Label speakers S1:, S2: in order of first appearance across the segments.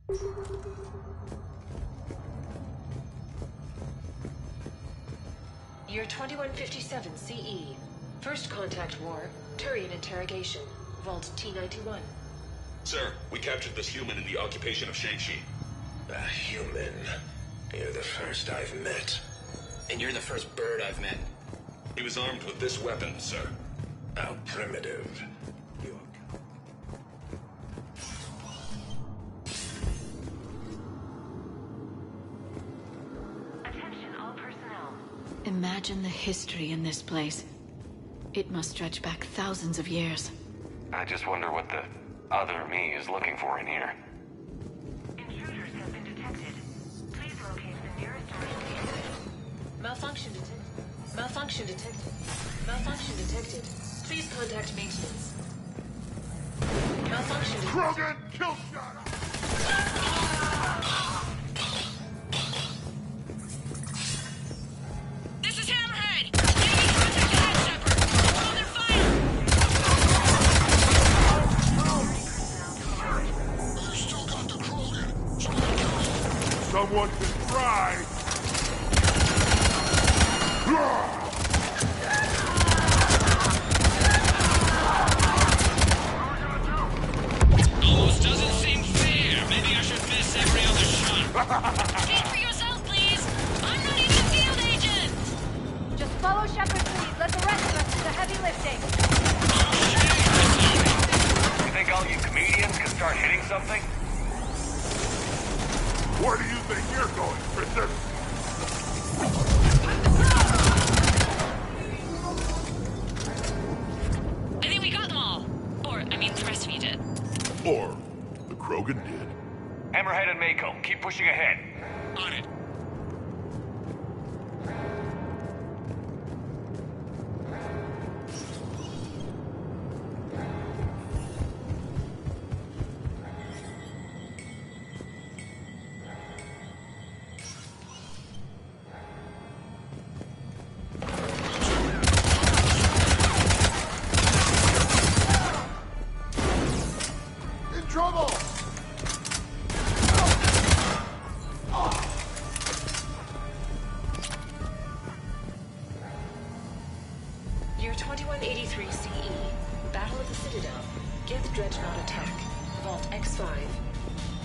S1: Year 2157 CE. First contact war, Turian interrogation. Vault T-91.
S2: Sir, we captured this human in the occupation of Shang-Chi.
S3: A human? You're the first I've met.
S4: And you're the first bird I've met.
S2: He was armed with this weapon, sir.
S3: How primitive.
S1: Attention all personnel.
S5: Imagine the history in this place. It must stretch back thousands of years.
S6: I just wonder what the other me is looking for in here.
S1: Intruders have been detected. Please locate the nearest emergency exit. Malfunction detected. Malfunction detected. Malfunction detected. Please contact maintenance. Malfunction detected.
S7: Krogan, kill shot!
S8: This is Hammerhead! Enemy contact ahead, Shepard! Hold their fire!
S7: You still got the Krogan! Someone can try!
S8: Almost doesn't seem fair. Maybe I should miss every other shot. Speak for yourself, please! I'm not even a field agent!
S9: Just follow Shepard, please. Let the rest of us do the heavy lifting.
S6: You think all you comedians can start hitting something?
S7: Where do you think you're going, Princess?
S8: I think we got them all. Or, I mean, the rest of you did.
S7: Or the Krogan did.
S6: Hammerhead and Mako, keep pushing ahead.
S8: On it.
S7: In trouble!
S1: Year 2183 CE. Battle of the Citadel. Gith Dreadnought attack. Vault X5.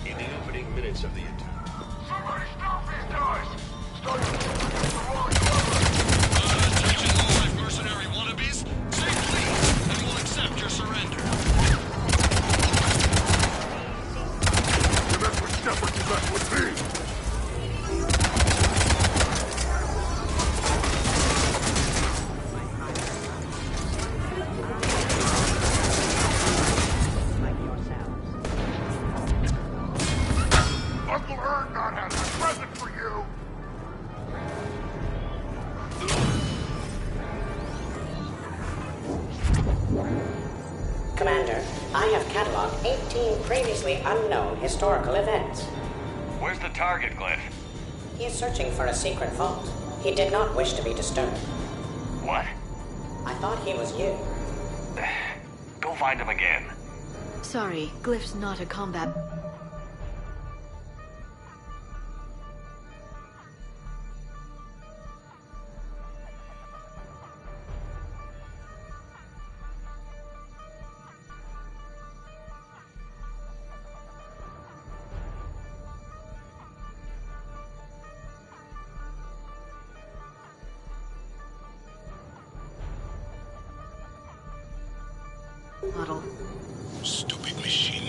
S3: In the opening minutes of the attack.
S7: Somebody stop these guys! Start
S8: Attention low-life mercenary wannabes. Say please, and we'll accept your surrender.
S7: That's what Shepard did that with me! Uncle Erngard has a present for you!
S10: Commander, I have cataloged 18 previously unknown historical events.
S6: Where's the target, Glyph?
S10: He is searching for a secret vault. He did not wish to be disturbed.
S6: What?
S10: I thought he was you.
S6: Go find him again.
S5: Sorry, Glyph's not a combat... model.
S7: Stupid machine.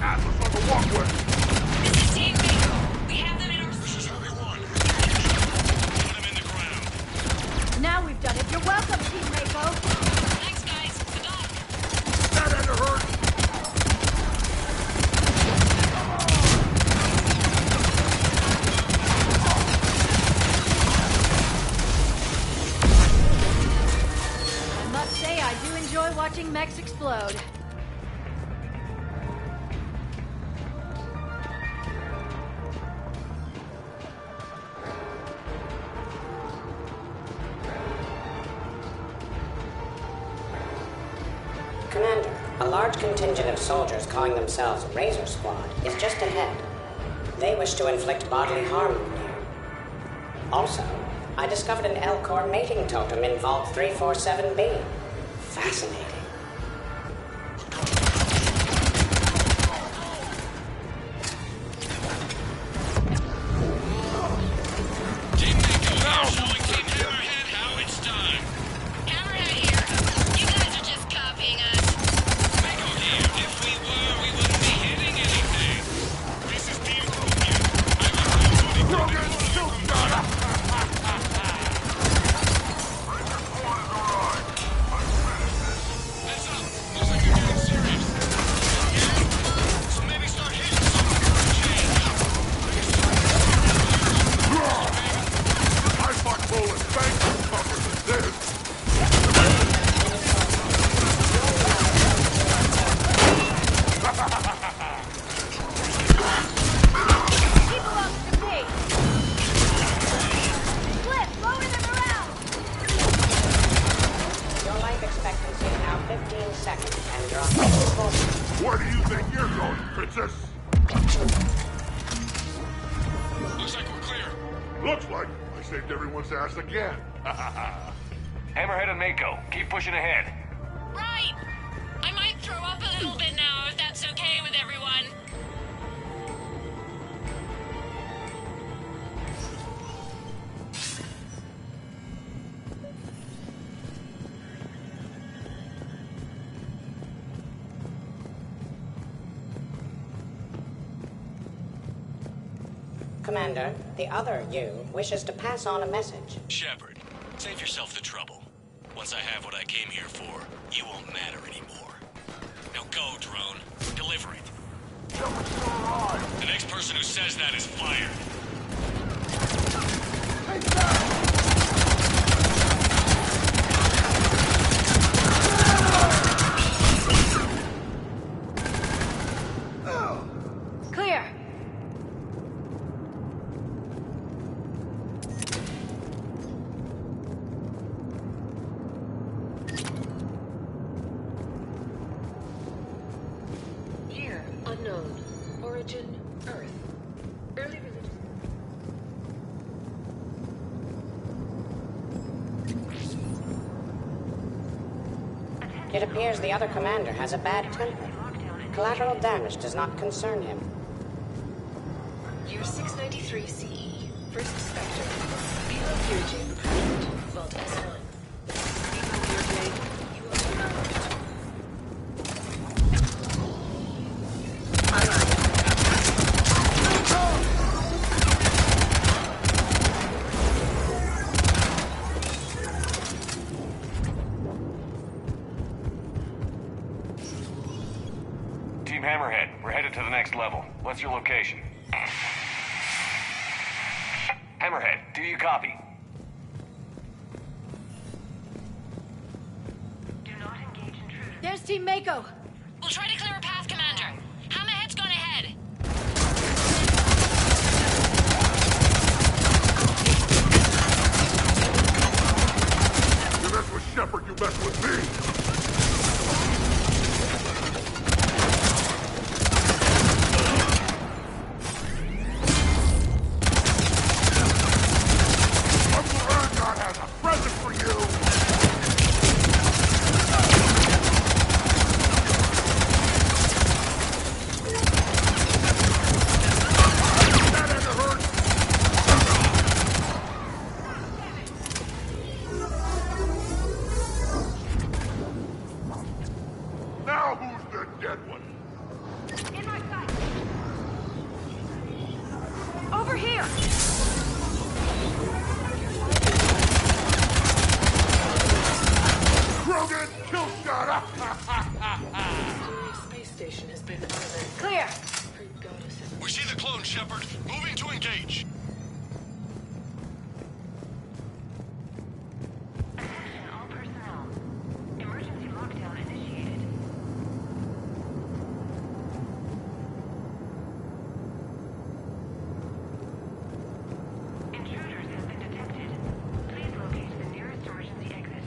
S7: Atlas on the walkway!
S8: This is Team Mako. We have them in our...
S7: This is Heavy 1.
S8: Put them in the ground.
S9: Now we've done it. You're welcome, Team Mako.
S8: Thanks, guys. Good luck.
S7: That had to hurt!
S9: I must say, I do enjoy watching mechs explode.
S10: Commander, a large contingent of soldiers calling themselves Razor Squad is just ahead. They wish to inflict bodily harm on you. Also, I discovered an L-Core mating totem in Vault 347B. Fascinating.
S8: Team Mako, showing Team Hammerhead how it's done. Hammerhead here. You guys are just copying us. Mako here. If we were, we wouldn't be hitting anything. This is Team Krogan.
S7: Krogan, shoot, Donna!
S8: Heads up. Looks like you're getting serious. Yeah? So maybe start hitting something. Change.
S7: I fuck bullets, thank you, tougher than this!
S9: He belongs to me. Cliff, lower them around.
S10: Your life expectancy is now 15 seconds and you're on
S7: Where do you think you're going, princess?
S8: Looks like we're clear.
S7: Looks like I saved everyone's ass again.
S6: Hammerhead and Mako, keep pushing ahead.
S8: Right. I might throw up a little bit now, if that's okay with everyone.
S10: Commander, the other you wishes to pass on a message.
S11: Shepard, save yourself the trouble. Once I have what I came here for, you won't matter anymore. Now go, drone. Deliver it. The next person who says that is fired.
S9: Clear.
S1: Year unknown. Origin Earth. Early religious.
S10: It appears the other commander has a bad temper. Collateral damage does not concern him.
S1: Year 693 CE. First Spectre. Below Gear J recruitment. Vault S1. Below Gear J. You are surrounded.
S6: Team Hammerhead, we're headed to the next level. What's your location? Hammerhead, do you copy?
S1: Do not engage intruders.
S9: There's Team Mako.
S8: We'll try to clear a path, Commander. Hammerhead's gone ahead.
S7: You mess with Shepard, you mess with me! Uncle Ergot has a present for you! one.
S9: In my sight. Over here.
S7: Krogan, kill shot!
S1: Space station has been ordered.
S9: Clear.
S11: We see the clone, Shepard. Moving to engage.
S1: Attention all personnel. Emergency lockdown initiated. Intruders have been detected. Please locate the nearest emergency exit.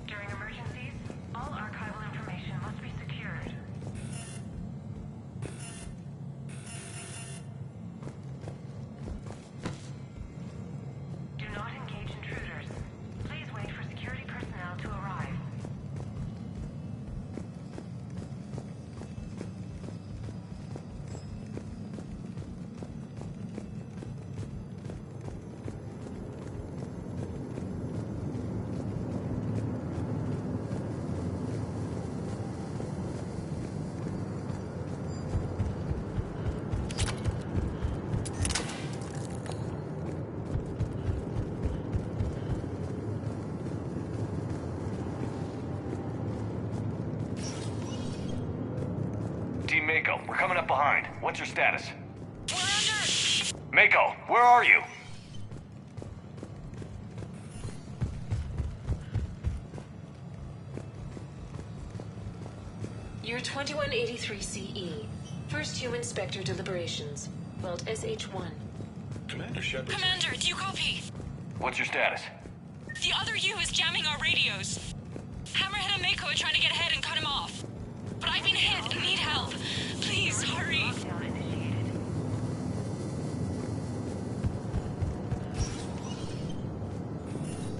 S1: During emergencies, all archival information must be secured. Do not engage intruders. Please wait for security personnel to arrive.
S6: Team Mako, we're coming up behind. What's your status?
S8: We're under.
S6: Mako, where are you?
S1: Year 2183 CE. First human Spectre deliberations. Vault SH1.
S2: Commander Shepard.
S8: Commander, do you copy?
S6: What's your status?
S8: The other U is jamming our radios. Hammerhead and Mako are trying to get ahead and cut him off. But I've been hit and need help. Please, hurry.
S1: Lockdown initiated.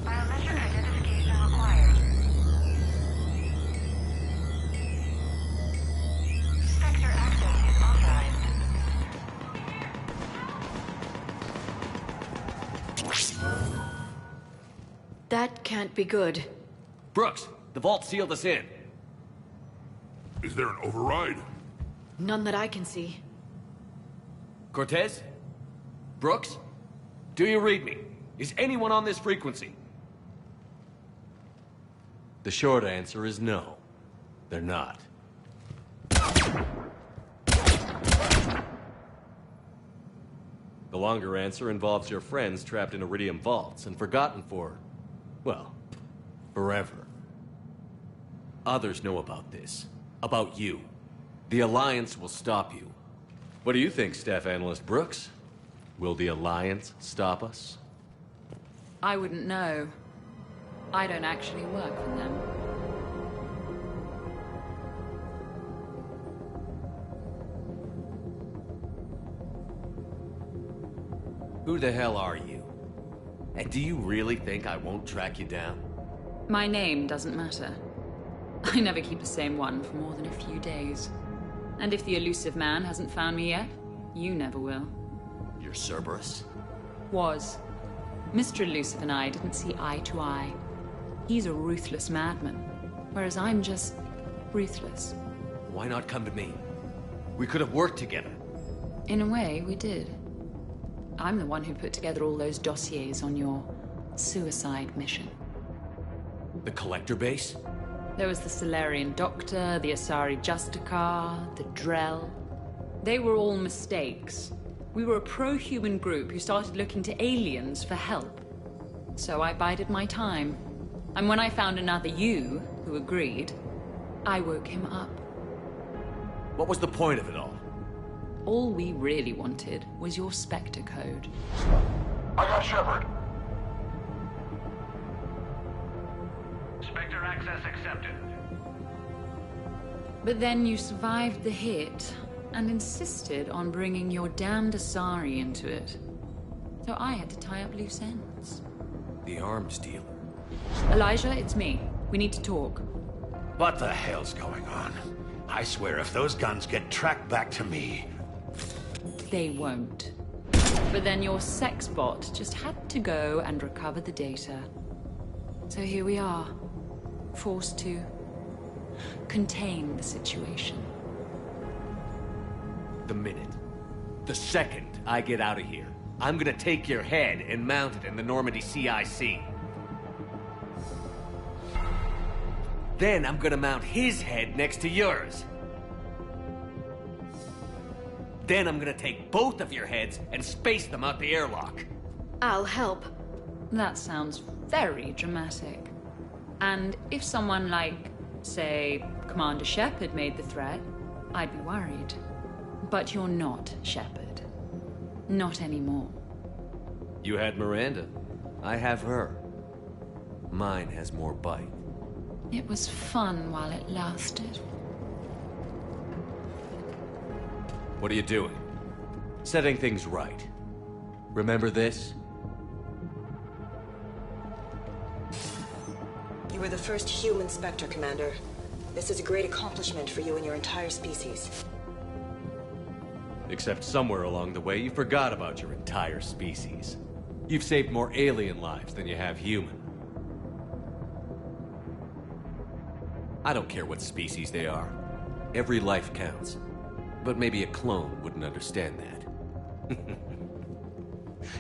S1: Biometric identification required. Spectre access is authorized.
S5: That can't be good.
S12: Brooks, the vault sealed us in.
S7: Is there an override?
S5: None that I can see.
S12: Cortez? Brooks? Do you read me? Is anyone on this frequency? The short answer is no. They're not. The longer answer involves your friends trapped in Iridium vaults and forgotten for, well, forever. Others know about this. About you. The Alliance will stop you. What do you think, Staff Analyst Brooks? Will the Alliance stop us?
S13: I wouldn't know. I don't actually work for them.
S12: Who the hell are you? And do you really think I won't track you down?
S13: My name doesn't matter. I never keep the same one for more than a few days. And if the elusive man hasn't found me yet, you never will.
S12: You're Cerberus?
S13: Was. Mr. Elusive and I didn't see eye to eye. He's a ruthless madman, whereas I'm just ruthless.
S12: Why not come to me? We could have worked together.
S13: In a way, we did. I'm the one who put together all those dossiers on your suicide mission.
S12: The Collector base?
S13: There was the Solarian Doctor, the Asari Justicar, the Drell. They were all mistakes. We were a pro-human group who started looking to aliens for help. So I bided my time. And when I found another you who agreed, I woke him up.
S12: What was the point of it all?
S13: All we really wanted was your Spectre code.
S7: I got Shepard.
S6: Spectre access accepted.
S13: But then you survived the hit and insisted on bringing your damned Asari into it. So I had to tie up loose ends.
S12: The arms dealer.
S13: Elijah, it's me. We need to talk.
S3: What the hell's going on? I swear if those guns get tracked back to me...
S13: They won't. But then your sex bot just had to go and recover the data. So here we are, forced to contain the situation.
S12: The minute, the second I get out of here, I'm gonna take your head and mount it in the Normandy CIC. Then I'm gonna mount his head next to yours. Then I'm gonna take both of your heads and space them out the airlock.
S5: I'll help.
S13: That sounds very dramatic. And if someone like, say, Commander Shepard made the threat, I'd be worried. But you're not Shepard. Not anymore.
S12: You had Miranda. I have her. Mine has more bite.
S13: It was fun while it lasted.
S12: What are you doing? Setting things right. Remember this?
S14: You were the first human Spectre, Commander. This is a great accomplishment for you and your entire species.
S12: Except somewhere along the way, you forgot about your entire species. You've saved more alien lives than you have human. I don't care what species they are. Every life counts. But maybe a clone wouldn't understand that.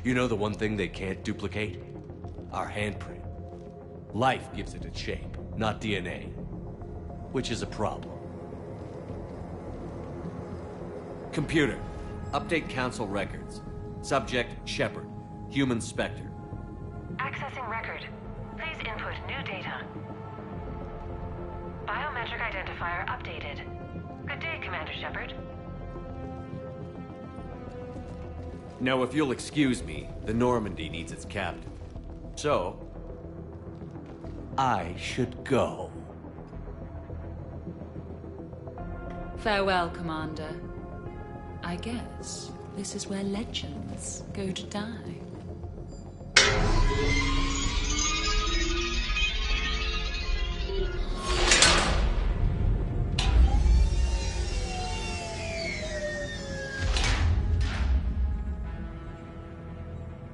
S12: You know the one thing they can't duplicate? Our handprint. Life gives it its shape, not DNA. Which is a problem. Computer, update Council records. Subject, Shepard. Human Spectre.
S1: Accessing record. Please input new data. Biometric identifier updated. Good day, Commander Shepard.
S12: Now, if you'll excuse me, the Normandy needs its captain. So, I should go.
S13: Farewell, Commander. I guess this is where legends go to die.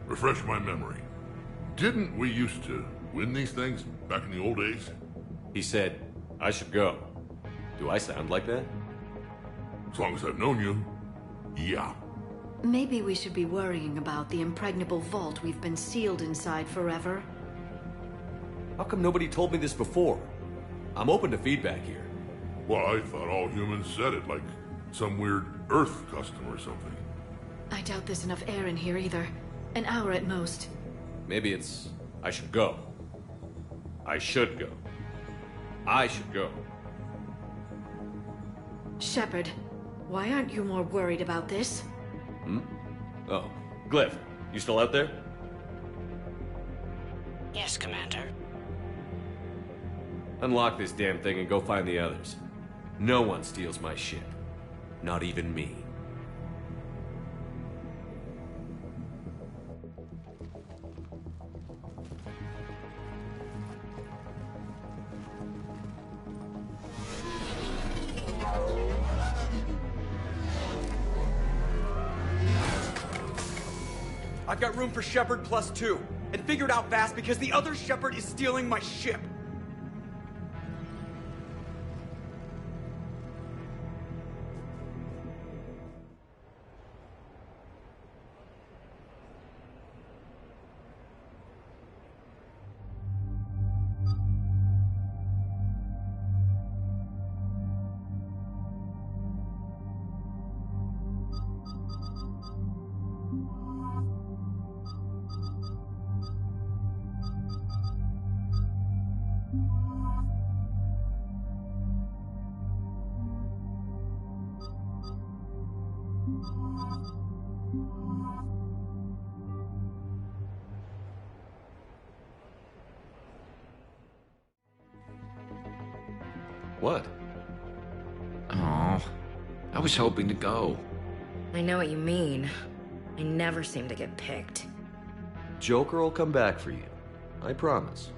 S7: Refresh my memory. Didn't we used to win these things back in the old days?
S12: He said, I should go. Do I sound like that?
S7: As long as I've known you, yeah.
S5: Maybe we should be worrying about the impregnable vault we've been sealed inside forever.
S12: How come nobody told me this before? I'm open to feedback here.
S7: Well, I thought all humans said it, like some weird Earth custom or something.
S5: I doubt there's enough air in here either. An hour at most.
S12: Maybe it's, I should go. I should go. I should go.
S5: Shepard, why aren't you more worried about this?
S12: Oh, Glyph, you still out there?
S10: Yes, Commander.
S12: Unlock this damn thing and go find the others. No one steals my ship. Not even me.
S15: I've got room for Shepard +2, and figured out fast because the other Shepard is stealing my ship.
S12: What?
S4: Oh, I was hoping to go.
S14: I know what you mean. I never seem to get picked.
S12: Joker will come back for you. I promise.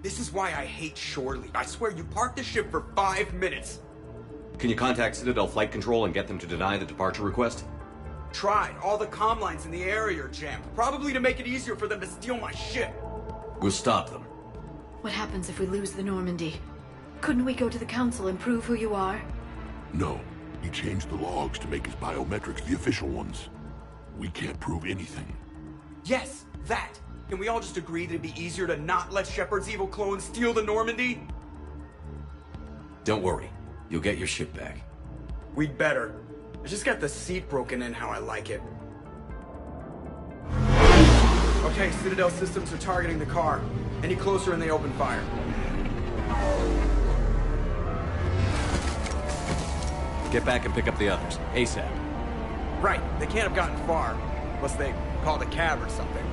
S15: This is why I hate shore leave. I swear, you parked the ship for 5 minutes.
S12: Can you contact Citadel Flight Control and get them to deny the departure request?
S15: Tried. All the comm lines in the area are jammed. Probably to make it easier for them to steal my ship.
S12: We'll stop them.
S5: What happens if we lose the Normandy? Couldn't we go to the Council and prove who you are?
S7: No. He changed the logs to make his biometrics the official ones. We can't prove anything.
S15: Yes, that. Can we all just agree that it'd be easier to not let Shepard's evil clone steal the Normandy?
S12: Don't worry. You'll get your ship back.
S15: We'd better. I just got the seat broken in how I like it. Okay, Citadel systems are targeting the car. Any closer and they open fire.
S12: Get back and pick up the others, ASAP.
S15: Right, they can't have gotten far. Unless they called a cab or something.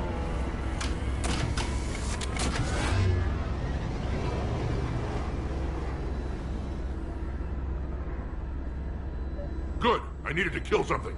S7: Good. I needed to kill something.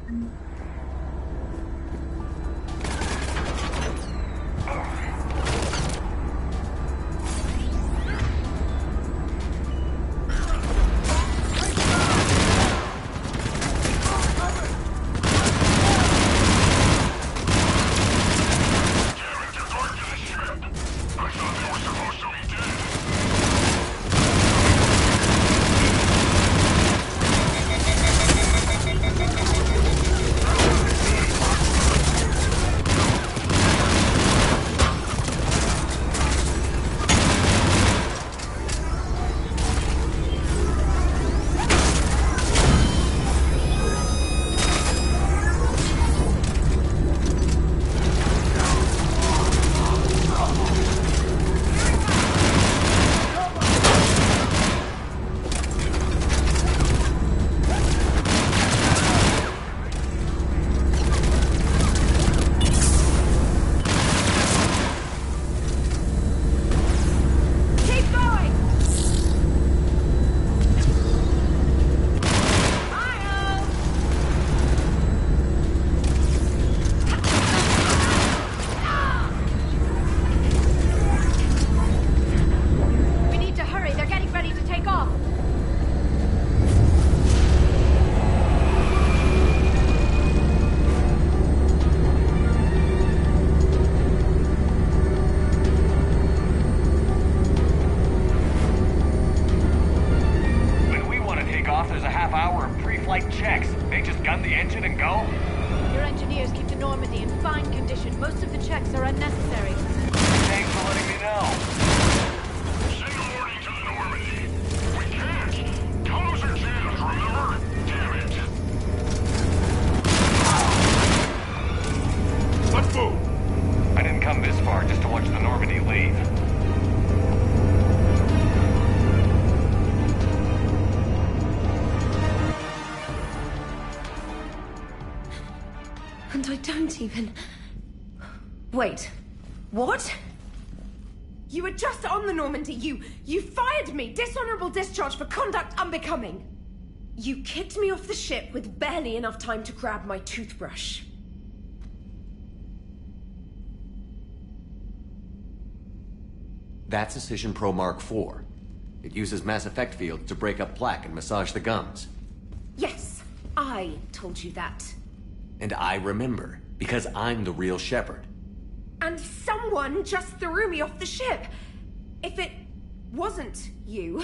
S16: Wait, what? You were just on the Normandy. You fired me. Dishonorable discharge for conduct unbecoming. You kicked me off the ship with barely enough time to grab my toothbrush.
S12: That's Precision Pro Mark IV. It uses mass effect fields to break up plaque and massage the gums.
S16: Yes, I told you that.
S12: And I remember, because I'm the real Shepard.
S16: And someone just threw me off the ship. If it wasn't you...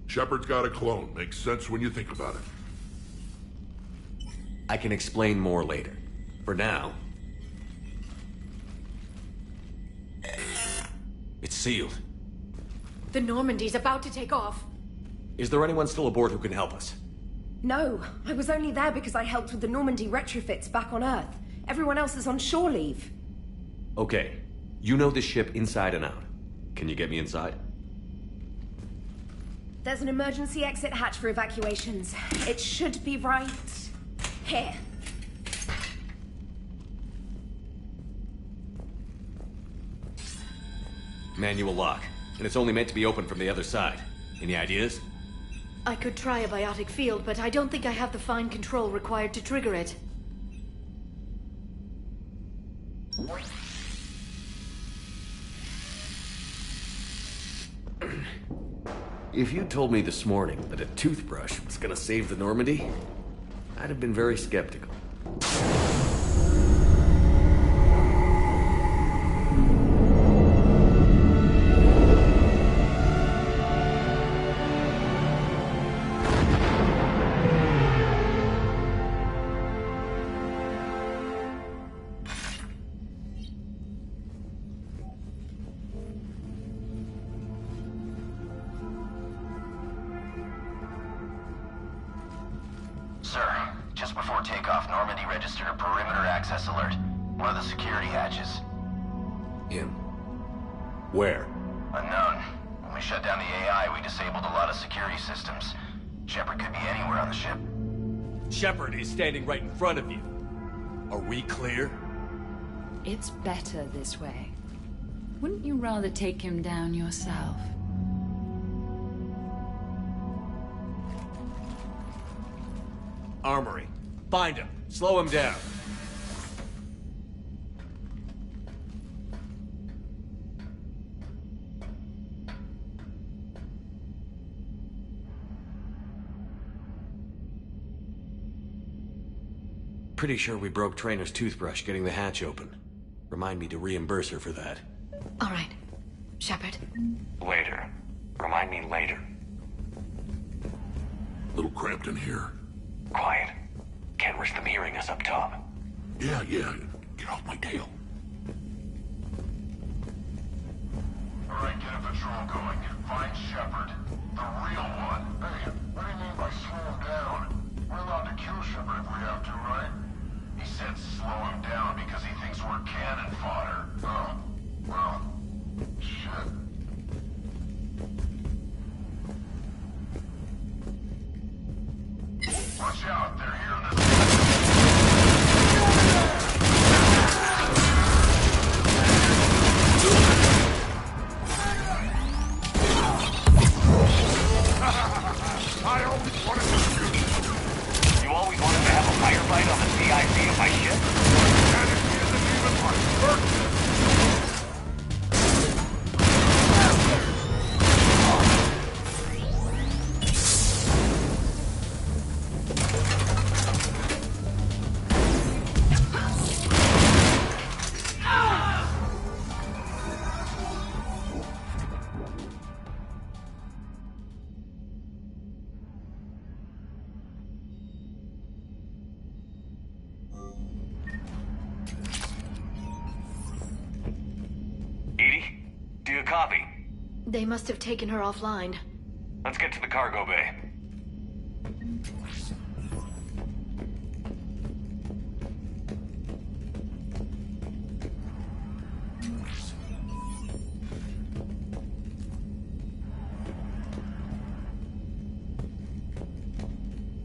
S7: Shepard's got a clone. Makes sense when you think about it.
S12: I can explain more later. For now... It's sealed.
S5: The Normandy's about to take off.
S12: Is there anyone still aboard who can help us?
S16: No, I was only there because I helped with the Normandy retrofits back on Earth. Everyone else is on shore leave.
S12: Okay. You know this ship inside and out. Can you get me inside?
S16: There's an emergency exit hatch for evacuations. It should be right here.
S12: Manual lock. And it's only meant to be opened from the other side. Any ideas?
S5: I could try a biotic field, but I don't think I have the fine control required to trigger it.
S12: If you told me this morning that a toothbrush was gonna save the Normandy, I'd have been very skeptical.
S17: Sir, just before takeoff, Normandy registered a perimeter access alert. One of the security hatches.
S12: In? Where?
S17: Unknown. When we shut down the AI, we disabled a lot of security systems. Shepard could be anywhere on the ship.
S12: Shepard is standing right in front of you. Are we clear?
S13: It's better this way. Wouldn't you rather take him down yourself?
S12: Armory. Find him. Slow him down. Pretty sure we broke Trainer's toothbrush getting the hatch open. Remind me to reimburse her for that.
S5: All right. Shepard.
S6: Later. Remind me later.
S7: Little cramped in here.
S6: Quiet. Can't risk them hearing us up top.
S7: Yeah. Get off my tail.
S18: All right, get a patrol going. Find Shepard. The real one. Hey, what do you mean by slow him down? We're allowed to kill Shepard if we have to, right? He said slow him down because he thinks we're cannon fodder. Oh, well, shit. Watch out, they're here in the...
S6: I always wanted to shoot. You always wanted to have a firefight on the CIC of my ship?
S18: And it isn't even my birthday.
S6: Copy.
S5: They must have taken her offline.
S6: Let's get to the cargo bay.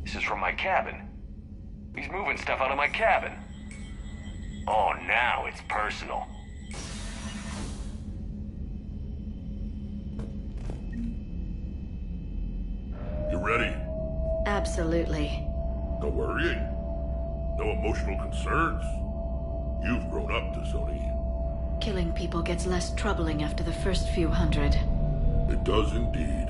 S6: This is from my cabin. He's moving stuff out of my cabin. Oh, now it's personal.
S7: You ready?
S5: Absolutely.
S7: No worrying. No emotional concerns. You've grown up to Sony.
S5: Killing people gets less troubling after the first few hundred.
S7: It does indeed.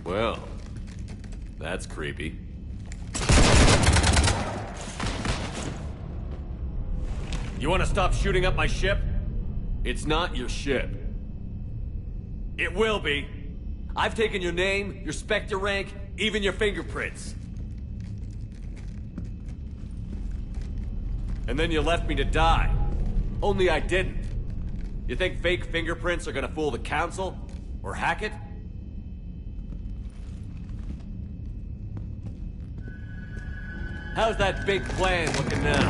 S12: Well, that's creepy. You want to stop shooting up my ship? It's not your ship. It will be. I've taken your name, your Spectre rank, even your fingerprints. And then you left me to die. Only I didn't. You think fake fingerprints are gonna fool the Council? Or hack it? How's that big plan looking now?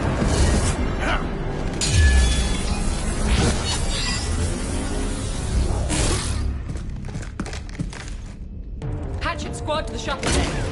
S13: Hatchet squad to the shuttle deck.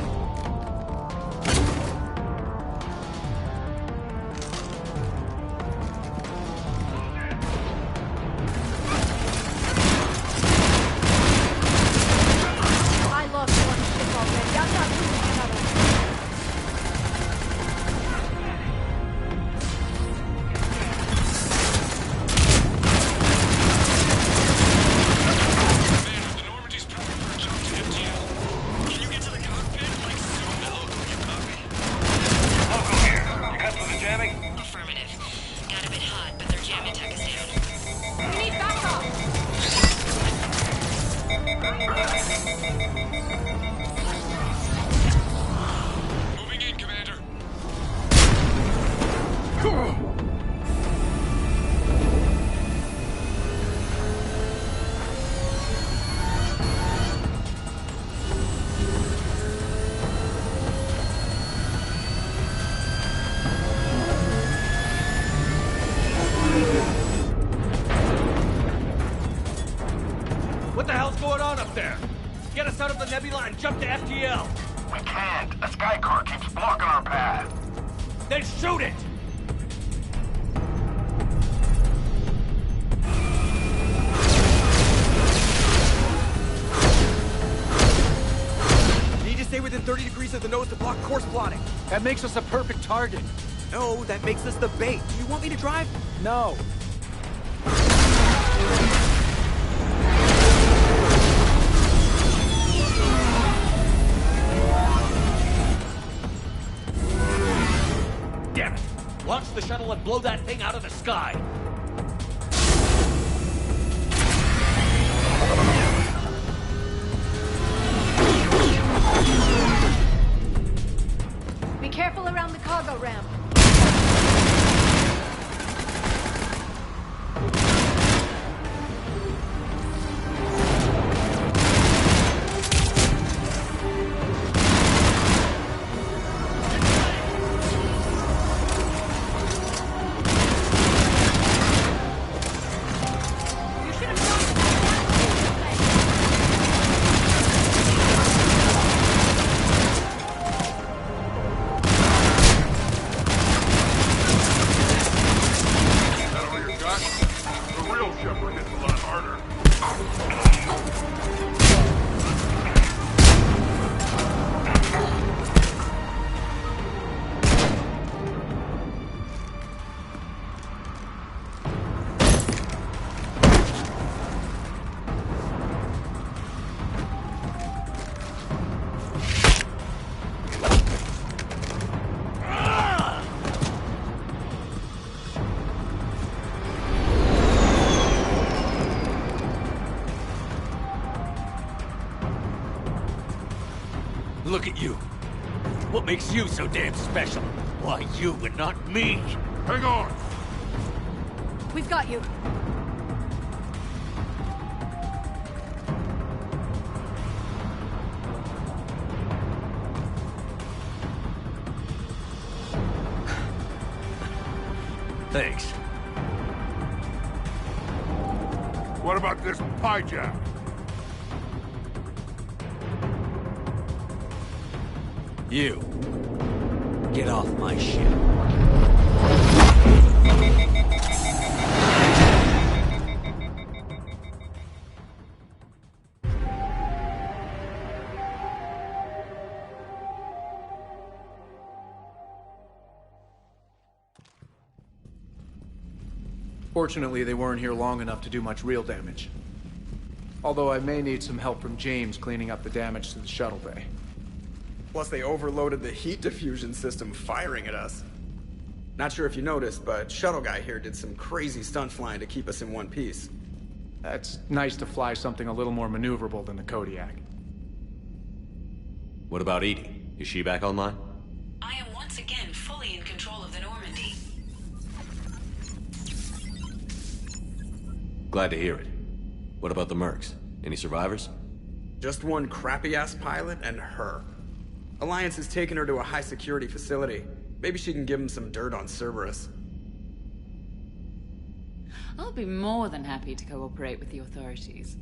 S11: Moving in, Commander.
S6: What the hell's going on up there? Get us out of the nebula and jump to FTL.
S18: We can't. A sky car keeps blocking our path.
S6: Then shoot it!
S15: Need to stay within 30 degrees of the nose to block course plotting.
S19: That makes us a perfect target.
S15: No, that makes us the bait. Do you want me to drive?
S19: No.
S6: Damn it! Launch the shuttle and blow that thing out of the sky!
S9: Be careful around the cargo ramp.
S6: Look at you. What makes you so damn special? Why you and not me?
S7: Hang on!
S9: We've got you.
S6: Thanks.
S7: What about this pie jack?
S6: You. Get off my ship.
S19: Fortunately, they weren't here long enough to do much real damage. Although I may need some help from James cleaning up the damage to the shuttle bay.
S15: Plus, they overloaded the heat diffusion system firing at us. Not sure if you noticed, but Shuttle Guy here did some crazy stunt flying to keep us in one piece.
S19: It's nice to fly something a little more maneuverable than the Kodiak.
S12: What about Edie? Is she back online?
S5: I am once again fully in control of the Normandy.
S12: Glad to hear it. What about the Mercs? Any survivors?
S15: Just one crappy-ass pilot and her. Alliance has taken her to a high-security facility. Maybe she can give him some dirt on Cerberus.
S13: I'll be more than happy to cooperate with the authorities.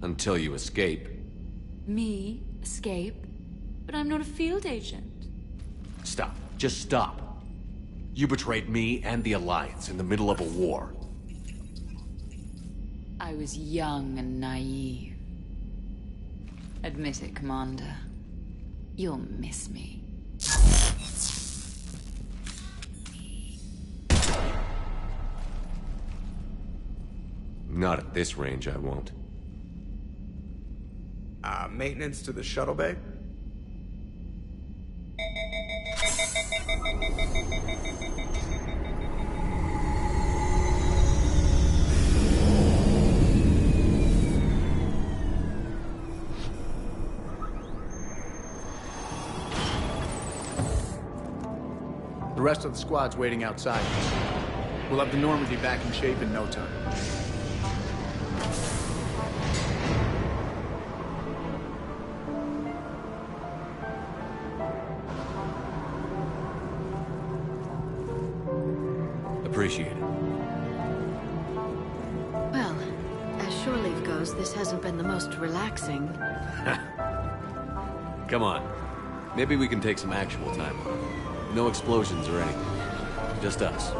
S12: Until you escape.
S13: Me? Escape? But I'm not a field agent.
S12: Stop. Just stop. You betrayed me and the Alliance in the middle of a war.
S13: I was young and naive. Admit it, Commander. You'll miss me.
S12: Not at this range, I won't.
S15: Maintenance to the shuttle bay?
S19: The rest of the squad's waiting outside. We'll have the Normandy back in shape in no time.
S12: Appreciate it.
S5: Well, as shore leave goes, this hasn't been the most relaxing.
S12: Come on. Maybe we can take some actual time off. No explosions or anything. Just us.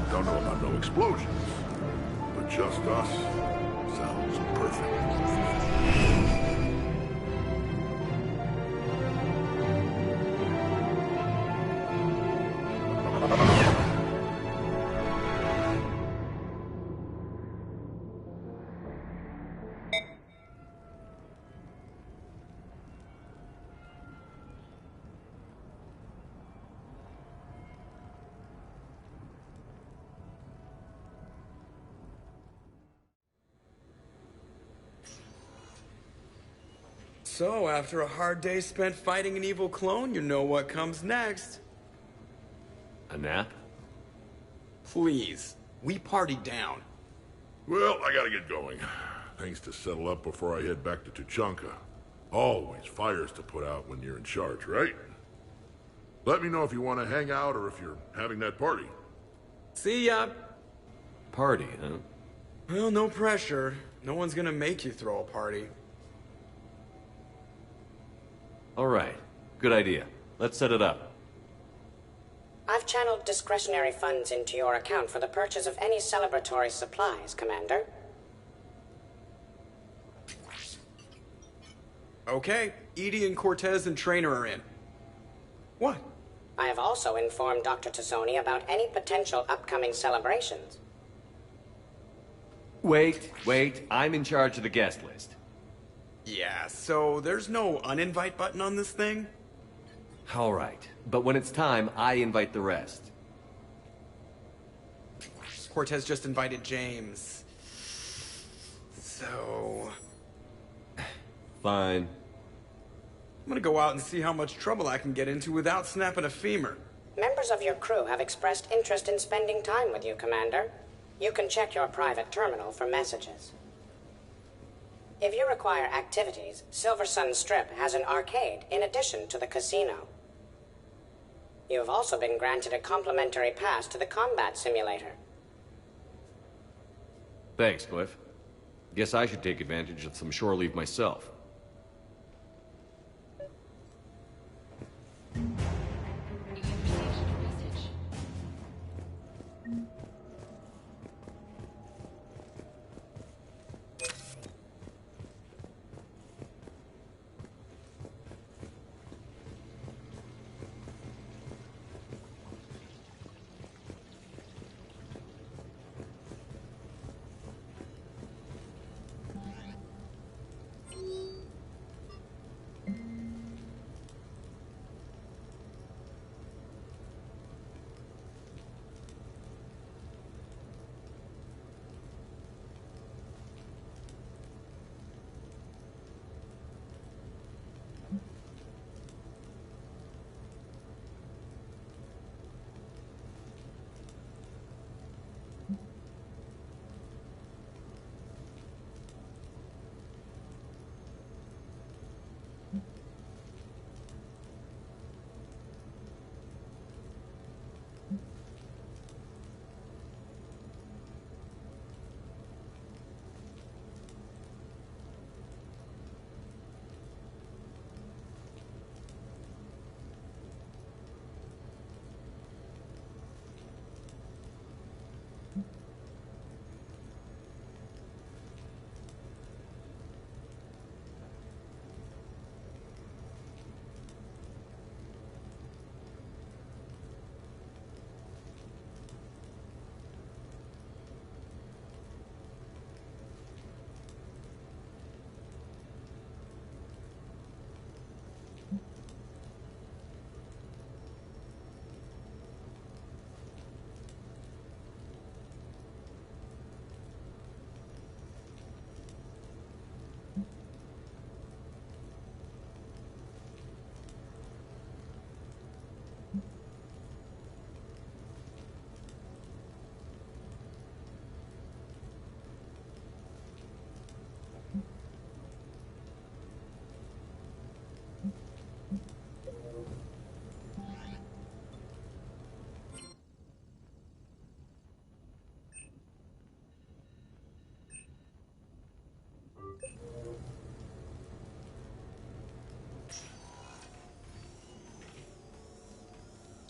S7: Don't know about no explosions, but just us sounds perfect.
S15: So, after a hard day spent fighting an evil clone, you know what comes next.
S12: A nap?
S15: Please. We party down.
S7: Well, I gotta get going. Things to settle up before I head back to Tuchanka. Always fires to put out when you're in charge, right? Let me know if you want to hang out or if you're having that party.
S15: See ya.
S12: Party, huh?
S15: Well, no pressure. No one's gonna make you throw a party.
S12: All right. Good idea. Let's set it up.
S10: I've channeled discretionary funds into your account for the purchase of any celebratory supplies, Commander.
S15: Okay, Edie and Cortez and Trainer are in. What?
S10: I have also informed Dr. Tazzoni about any potential upcoming celebrations.
S12: Wait. I'm in charge of the guest list.
S15: Yeah, so there's no uninvite button on this thing?
S12: All right. But when it's time, I invite the rest.
S15: Cortez just invited James. So...
S12: Fine.
S15: I'm gonna go out and see how much trouble I can get into without snapping a femur.
S10: Members of your crew have expressed interest in spending time with you, Commander. You can check your private terminal for messages. If you require activities, Silver Sun Strip has an arcade in addition to the casino. You have also been granted a complimentary pass to the combat simulator.
S12: Thanks, Cliff. Guess I should take advantage of some shore leave myself.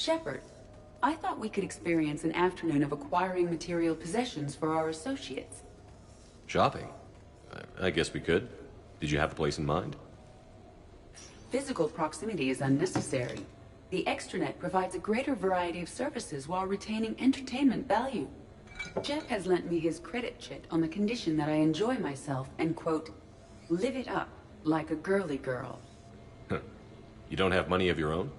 S13: Shepard, I thought we could experience an afternoon of acquiring material possessions for our associates.
S12: Shopping? I guess we could. Did you have a place in mind?
S13: Physical proximity is unnecessary. The extranet provides a greater variety of services while retaining entertainment value. Jeff has lent me his credit chit on the condition that I enjoy myself and, quote, live it up like a girly girl.
S12: You don't have money of your own?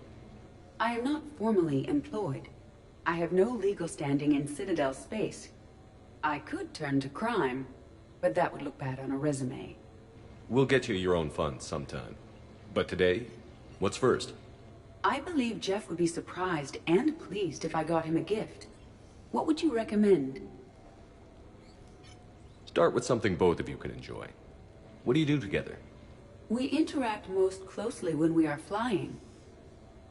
S13: I am not formally employed. I have no legal standing in Citadel space. I could turn to crime, but that would look bad on a resume.
S12: We'll get you your own funds sometime. But today, what's first?
S13: I believe Jeff would be surprised and pleased if I got him a gift. What would you recommend?
S12: Start with something both of you can enjoy. What do you do together?
S13: We interact most closely when we are flying.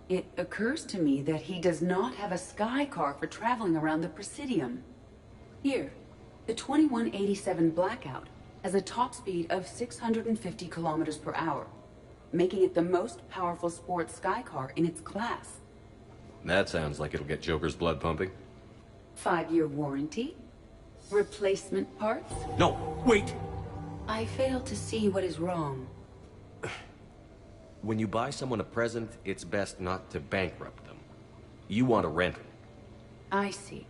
S13: It occurs to me that he does not have a sky car for traveling around the Presidium. Here, the 2187 Blackout has a top speed of 650 kilometers per hour, making it the most powerful sports sky car in its class.
S12: That sounds like it'll get Joker's blood pumping.
S13: 5-year warranty? Replacement parts?
S12: No, wait!
S13: I fail to see what is wrong.
S12: When you buy someone a present, it's best not to bankrupt them. You want a rental.
S13: I see.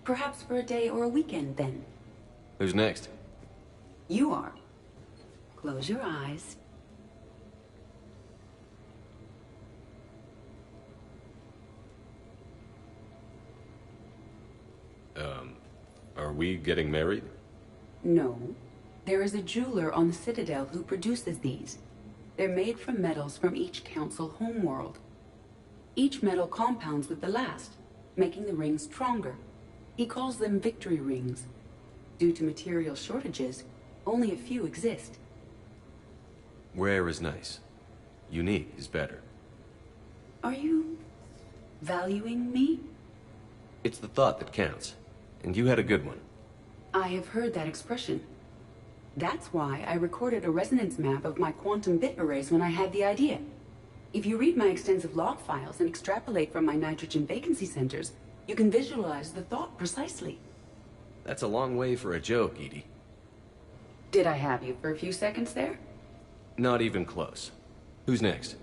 S13: Perhaps for a day or a weekend, then.
S12: Who's next?
S13: You are. Close your eyes.
S12: Are we getting married?
S13: No. There is a jeweler on the Citadel who produces these. They're made from metals from each council homeworld. Each metal compounds with the last, making the rings stronger. He calls them victory rings. Due to material shortages, only a few exist.
S12: Rare is nice. Unique is better.
S13: Are you valuing me?
S12: It's the thought that counts. And you had a good one.
S13: I have heard that expression. That's why I recorded a resonance map of my quantum bit arrays when I had the idea. If you read my extensive log files and extrapolate from my nitrogen vacancy centers, you can visualize the thought precisely.
S12: That's a long way for a joke, Edie.
S13: Did I have you for a few seconds there?
S12: Not even close. Who's next?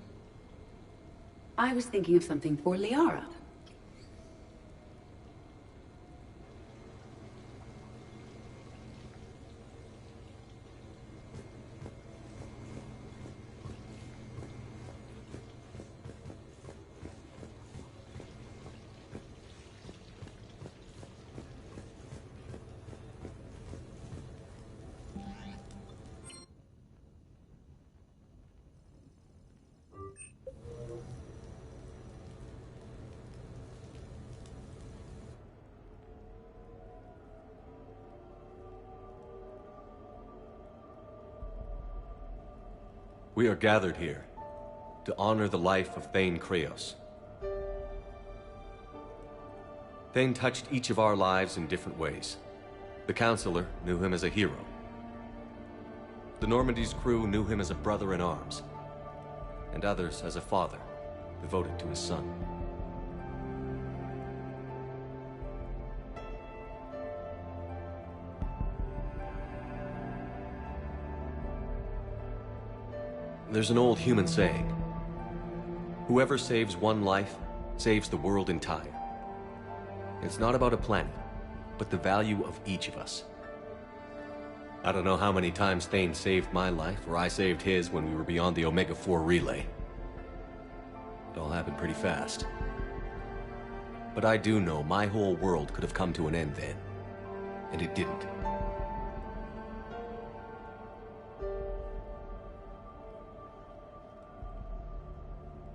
S13: I was thinking of something for Liara.
S12: We are gathered here to honor the life of Thane Kreos. Thane touched each of our lives in different ways. The Counselor knew him as a hero. The Normandy's crew knew him as a brother in arms, and others as a father devoted to his son. There's an old human saying, whoever saves one life saves the world entire. It's not about a planet, but the value of each of us. I don't know how many times Thane saved my life, or I saved his when we were beyond the Omega-4 relay. It all happened pretty fast. But I do know my whole world could have come to an end then, and it didn't.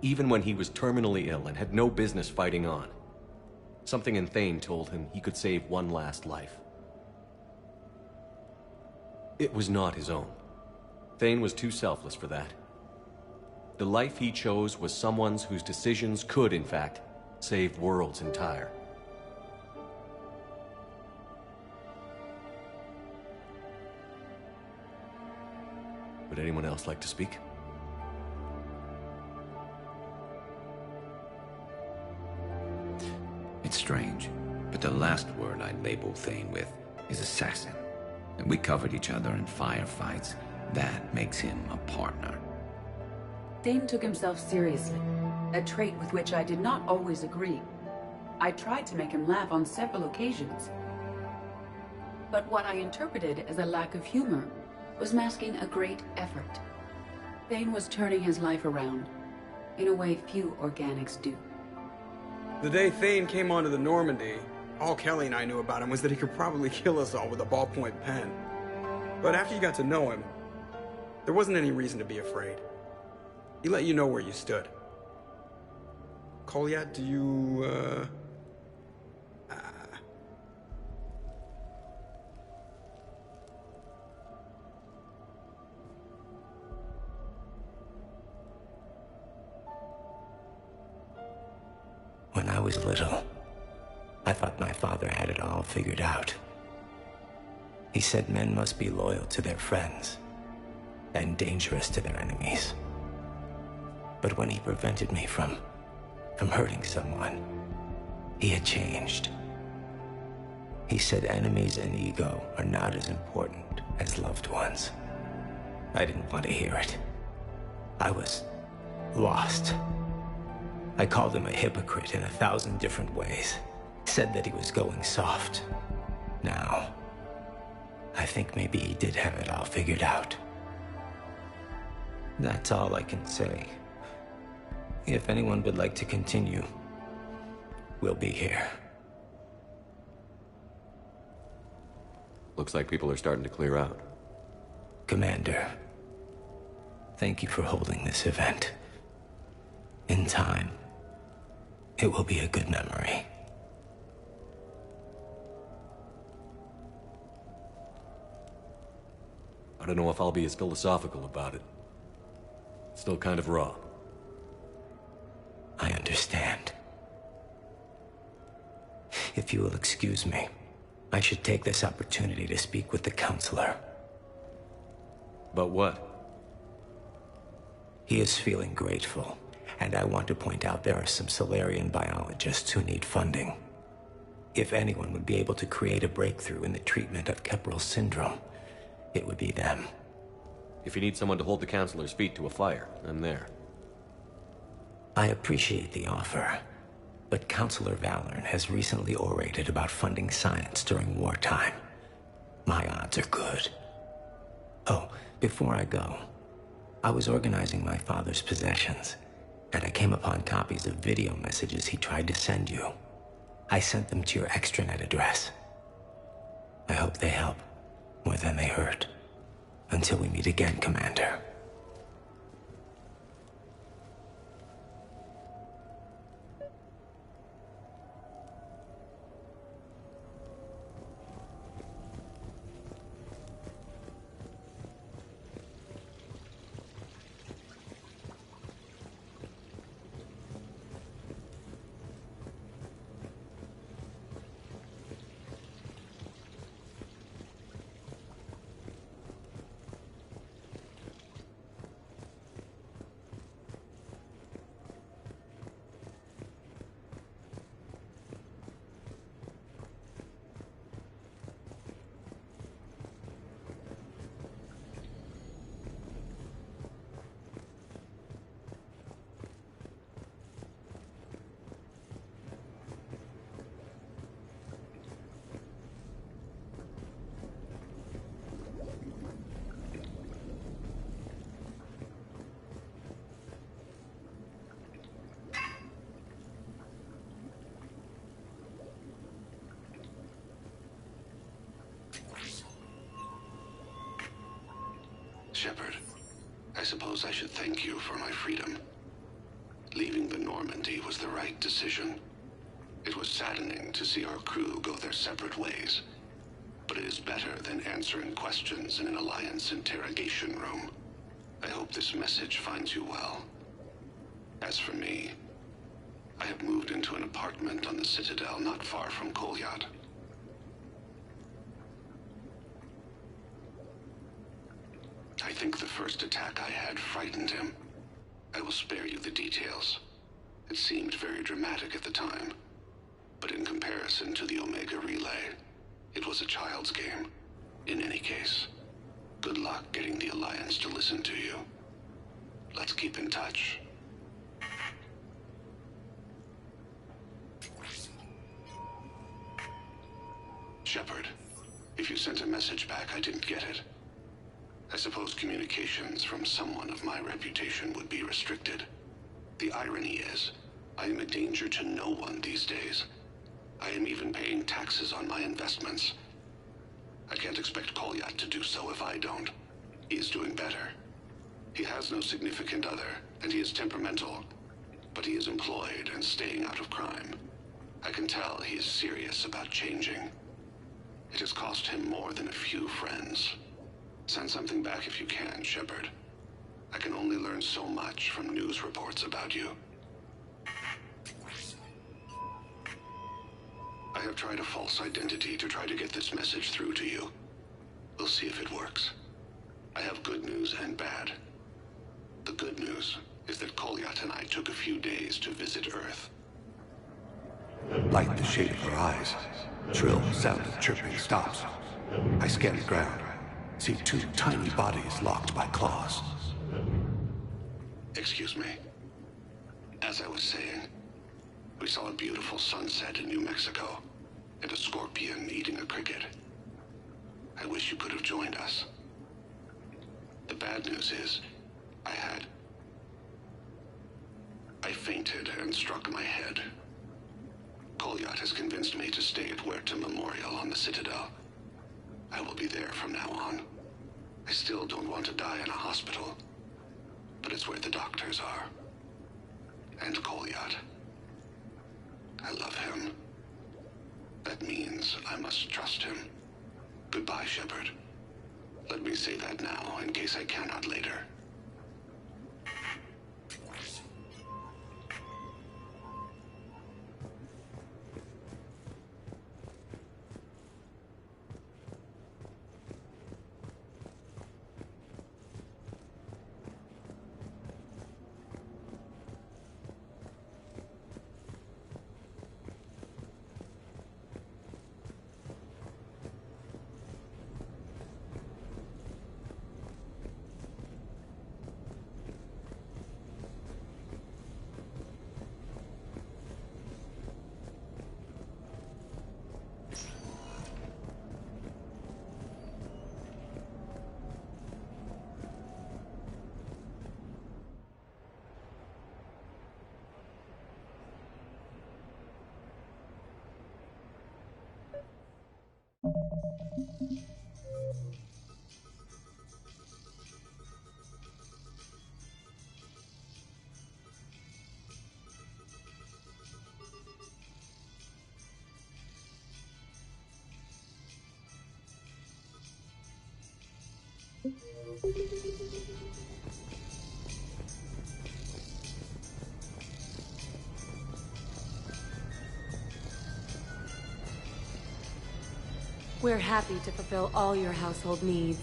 S12: Even when he was terminally ill and had no business fighting on, something in Thane told him he could save one last life. It was not his own. Thane was too selfless for that. The life he chose was someone's whose decisions could, in fact, save worlds entire. Would anyone else like to speak?
S20: strange, but the last word I'd label Thane with is assassin. And we covered each other in firefights. That makes him a partner.
S21: Thane took himself seriously, a trait with which I did not always agree. I tried to make him laugh on several occasions. But what I interpreted as a lack of humor was masking a great effort. Thane was turning his life around, in a way few organics do.
S15: The day Thane came onto the Normandy, all Kelly and I knew about him was that he could probably kill us all with a ballpoint pen. But after you got to know him, there wasn't any reason to be afraid. He let you know where you stood. Kolyat, do you,
S3: When I was little, I thought my father had it all figured out. He said men must be loyal to their friends and dangerous to their enemies. But when he prevented me from hurting someone, he had changed. He said enemies and ego are not as important as loved ones. I didn't want to hear it. I was lost. I called him a hypocrite in 1,000 different ways. Said that he was going soft. Now, I think maybe he did have it all figured out. That's all I can say. If anyone would like to continue, we'll be here.
S12: Looks like people are starting to clear out.
S3: Commander, thank you for holding this event. In time, it will be a good memory.
S12: I don't know if I'll be as philosophical about it. Still kind of raw.
S3: I understand. If you will excuse me, I should take this opportunity to speak with the counselor.
S12: About what?
S3: He is feeling grateful, and I want to point out there are some Solarian biologists who need funding. If anyone would be able to create a breakthrough in the treatment of Kepral syndrome, it would be them.
S12: If you need someone to hold the counselor's feet to a fire, I'm there.
S3: I appreciate the offer, but Counselor Valorn has recently orated about funding science during wartime. My odds are good. Oh, before I go, I was organizing my father's possessions, and I came upon copies of video messages he tried to send you. I sent them to your extranet address. I hope they help more than they hurt. Until we meet again, Commander.
S22: Shepard, I suppose I should thank you for my freedom. Leaving the Normandy was the right decision. It was saddening to see our crew go their separate ways, but it is better than answering questions in an Alliance interrogation room. I hope this message finds you well. As for me, I have moved into an apartment on the Citadel not far from Kolyat. I think the first attack I had frightened him. I will spare you the details. It seemed very dramatic at the time. But in comparison to the Omega Relay, it was a child's game. In any case, good luck getting the Alliance to listen to you. Let's keep in touch. Shepard, if you sent a message back, I didn't get it. I suppose communications from someone of my reputation would be restricted. The irony is, I am a danger to no one these days. I am even paying taxes on my investments. I can't expect Kolyat to do so if I don't. He is doing better. He has no significant other, and he is temperamental. But he is employed and staying out of crime. I can tell he is serious about changing. It has cost him more than a few friends. Send something back if you can, Shepard. I can only learn so much from news reports about you. I have tried a false identity to try to get this message through to you. We'll see if it works. I have good news and bad. The good news is that Kolyat and I took a few days to visit Earth. Like the shade of her eyes, shrill sound of chirping stops. I scan the ground, see two tiny bodies locked by claws. Excuse me. As I was saying, we saw a beautiful sunset in New Mexico, and a scorpion eating a cricket. I wish you could have joined us. The bad news is, I fainted and struck my head. Kolyat has convinced me to stay at Huerta Memorial on the Citadel. I will be there from now on. I still don't want to die in a hospital, but it's where the doctors are. And Kolyat. I love him. That means I must trust him. Goodbye, Shepard. Let me say that now, in case I cannot later.
S2: We're happy to fulfill all your household needs.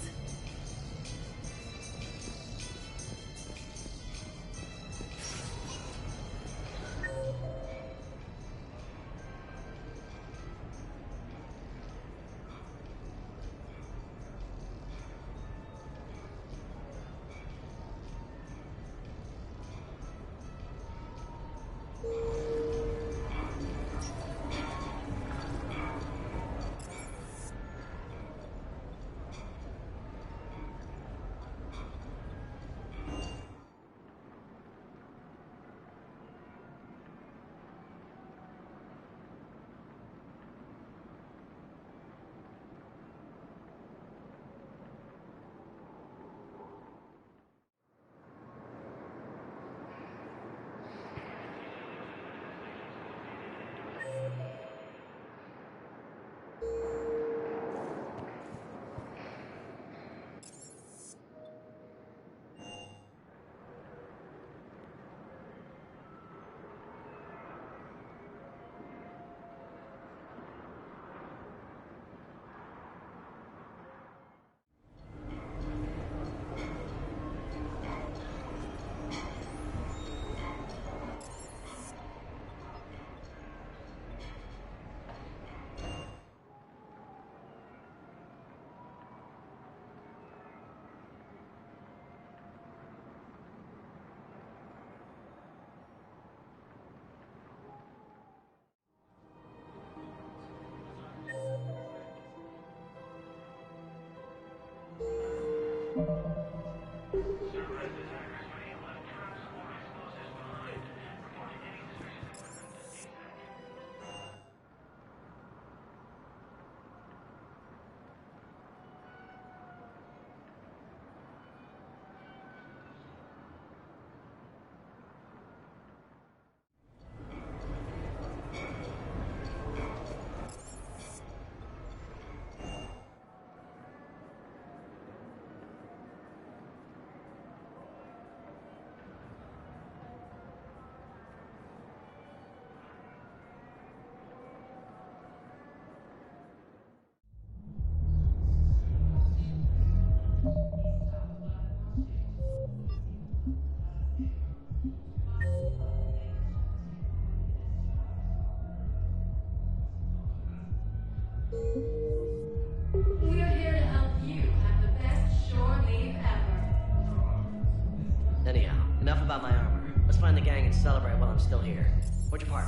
S1: about my armor. Let's find the gang and celebrate while I'm still here. Where'd you park?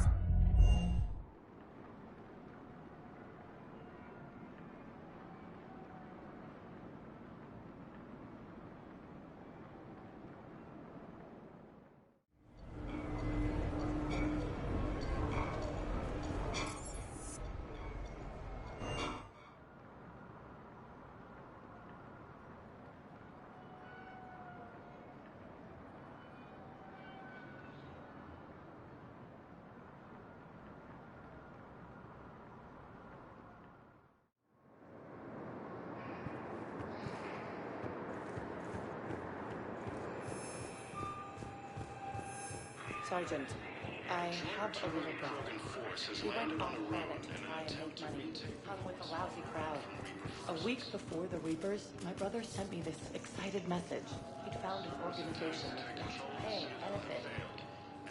S8: Sergeant, I have a little brother. He went off planet to try and make money, hung with a lousy crowd. A week before the Reapers, my brother sent me this excited message. He'd found an organization paying benefit.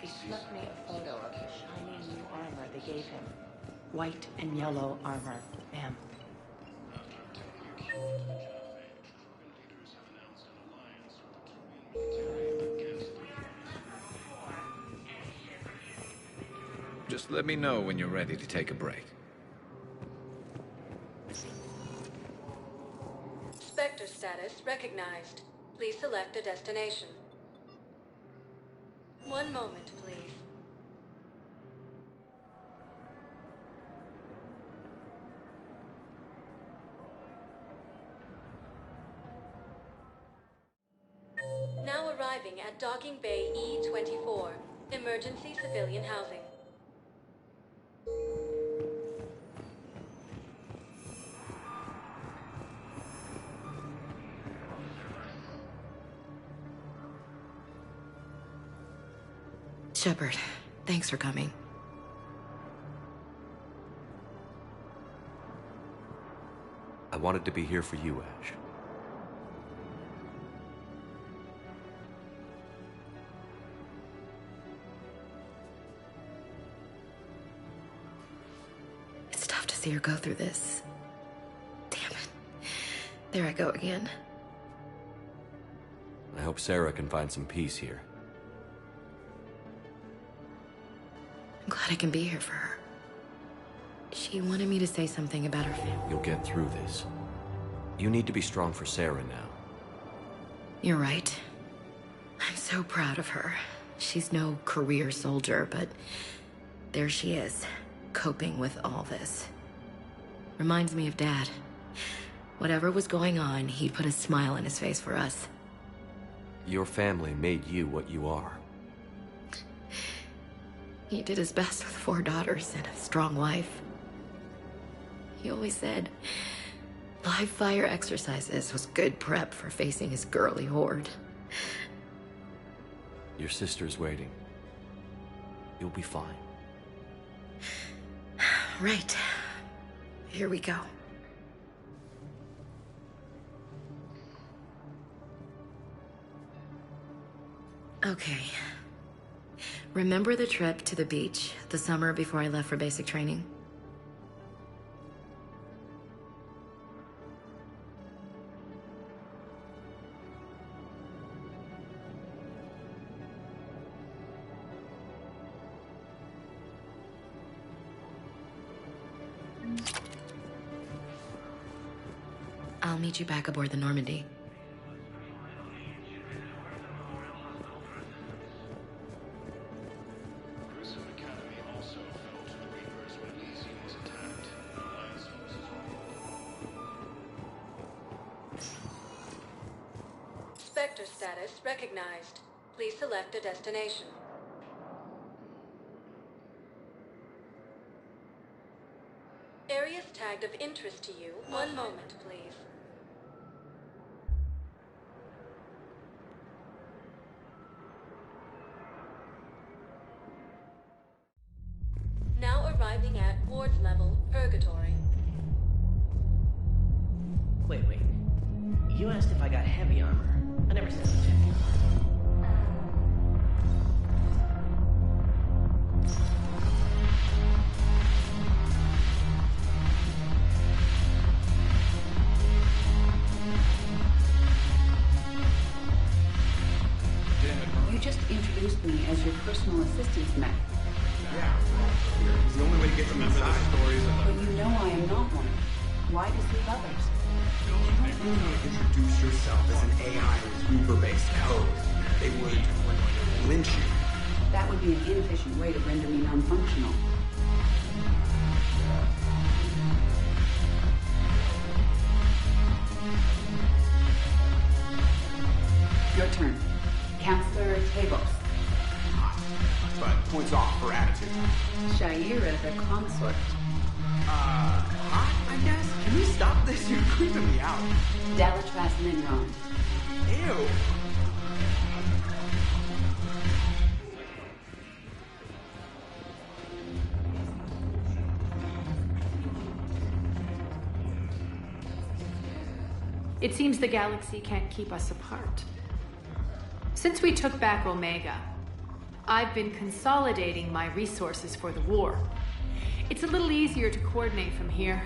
S8: He snuck me a photo of the shiny new armor they gave him. White and yellow armor, ma'am.
S20: Just let me know when you're ready to take a break.
S2: Spectre status recognized. Please select a destination. One moment, please. Now arriving at Docking Bay E-24, emergency civilian housing.
S23: Shepard, thanks for coming.
S12: I wanted to be here for you, Ash.
S23: It's tough to see her go through this. Damn it. There I go again.
S12: I hope Sarah can find some peace here.
S23: I'm glad I can be here for her. She wanted me to say something about her family.
S12: You'll get through this. You need to be strong for Sarah now.
S23: You're right. I'm so proud of her. She's no career soldier, but there she is, coping with all this. Reminds me of Dad. Whatever was going on, he'd put a smile on his face for us.
S12: Your family made you what you are.
S23: He did his best with 4 daughters and a strong wife. He always said live fire exercises was good prep for facing his girly horde.
S12: Your sister's waiting. You'll be fine.
S23: Right. Here we go. Okay. Remember the trip to the beach the summer before I left for basic training? I'll meet you back aboard the Normandy.
S2: Spectre status recognized. Please select a destination. Areas tagged of interest to you. One moment, please. Now arriving at Ward's level, Purgatory.
S1: Wait. You asked if I got heavy armor. I never said check.
S21: You just introduced me as your personal assistance mech.
S15: Yeah. It's the only way to get them inside. Stories
S21: But you know I am not one. Why deceive others?
S15: You don't really want to introduce yourself as an AI with Reaper-based code. They would lynch you.
S21: That would be an inefficient way to render me non-functional. Your turn. Counselor Tabos.
S15: But points off for attitude.
S21: Shaira the consort.
S15: Hot, I guess? Can we stop this? You're creeping me out.
S21: Delatras Minron.
S15: Ew.
S9: It seems the galaxy can't keep us apart. Since we took back Omega, I've been consolidating my resources for the war. It's a little easier to coordinate from here.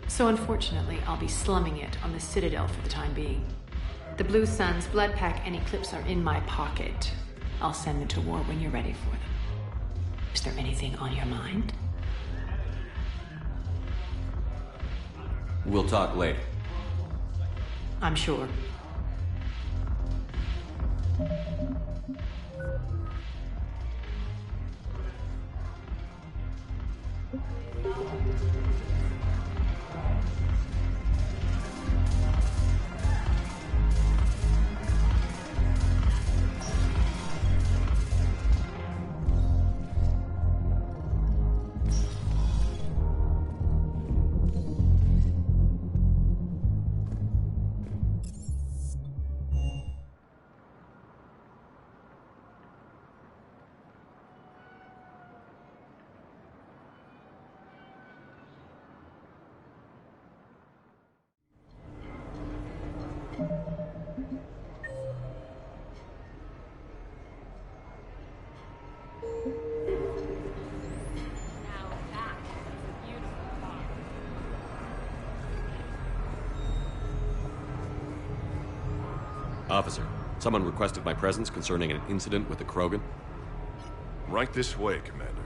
S9: So unfortunately, I'll be slumming it on the Citadel for the time being. The Blue Suns, Blood Pack, and Eclipse are in my pocket. I'll send them to war when you're ready for them. Is there anything on your mind?
S12: We'll talk later.
S9: I'm sure.
S12: Officer, someone requested my presence concerning an incident with the Krogan.
S18: Right this way, Commander.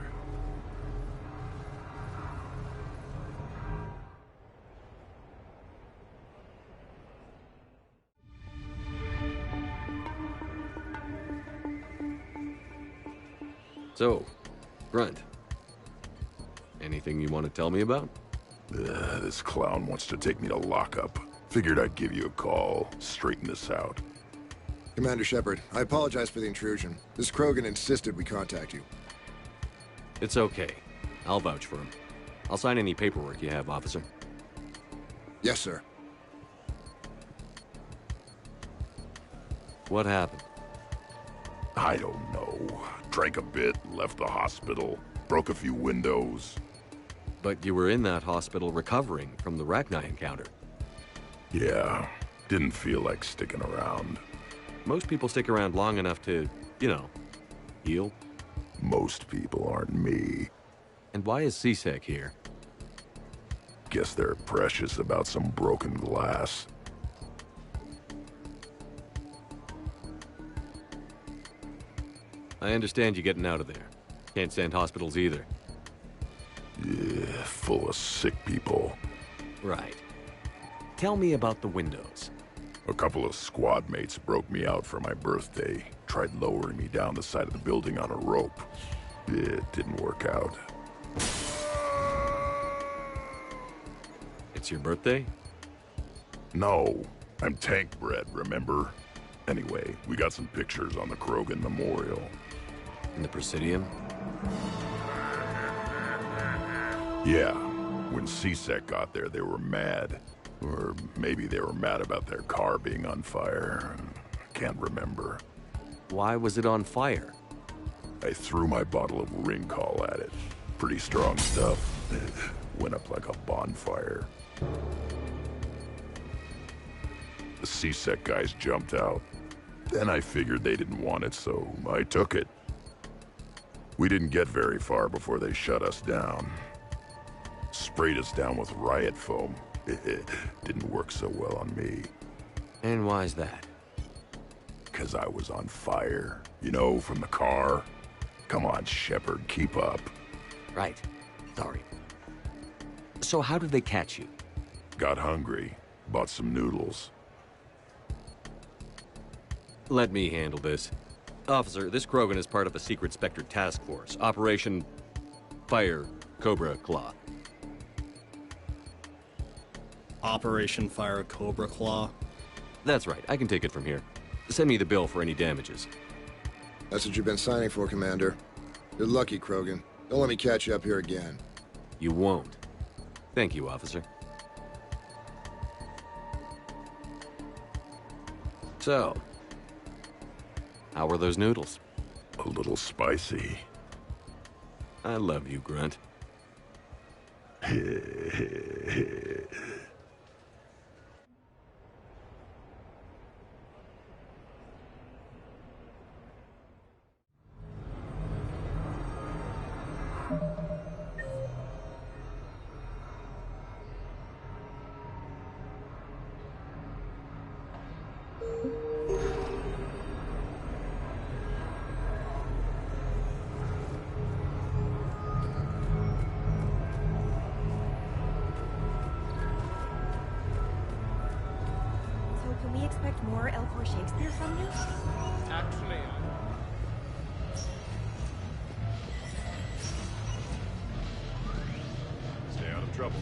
S12: So, Grunt, anything you want to tell me about?
S7: This clown wants to take me to lockup. Figured I'd give you a call, straighten this out.
S4: Commander Shepard, I apologize for the intrusion. This Krogan insisted we contact you.
S12: It's okay. I'll vouch for him. I'll sign any paperwork you have, officer.
S4: Yes, sir.
S12: What happened?
S7: I don't know. Drank a bit, left the hospital, broke a few windows.
S12: But you were in that hospital recovering from the Rachni encounter.
S7: Yeah, didn't feel like sticking around.
S12: Most people stick around long enough to, you know, heal.
S7: Most people aren't me.
S12: And why is C-Sec here?
S7: Guess they're precious about some broken glass.
S12: I understand you getting out of there. Can't stand hospitals either.
S7: Yeah, full of sick people.
S12: Right. Tell me about the windows.
S7: A couple of squad mates broke me out for my birthday. Tried lowering me down the side of the building on a rope. It didn't work out.
S12: It's your birthday?
S7: No, I'm tank bred, remember? Anyway, we got some pictures on the Krogan Memorial.
S12: In the Presidium?
S7: Yeah, when C-Sec got there, they were mad. Or maybe they were mad about their car being on fire. Can't remember.
S12: Why was it on fire?
S7: I threw my bottle of Ringcall at it. Pretty strong stuff. Went up like a bonfire. The C-Sec guys jumped out. Then I figured they didn't want it, so I took it. We didn't get very far before they shut us down. Sprayed us down with riot foam. It didn't work so well on me.
S12: And why's that?
S18: because I was on fire. You know, from the car. Come on, Shepard, keep up.
S12: Right. Sorry. So how did they catch you?
S18: Got hungry. Bought some noodles.
S12: Let me handle this. Officer, this Krogan is part of a secret Spectre task force. Operation Fire Cobra Claw.
S14: Operation Fire Cobra Claw?
S12: That's right. I can take it from here. Send me the bill for any damages.
S4: That's what you've been signing for, Commander. You're lucky, Krogan. Don't let me catch you up here again.
S12: You won't. Thank you, officer. So, how were those noodles?
S18: A little spicy.
S12: I love you, Grunt.
S16: Can we expect more L4 Shakespeare from you?
S14: Actually,
S7: Stay out of trouble.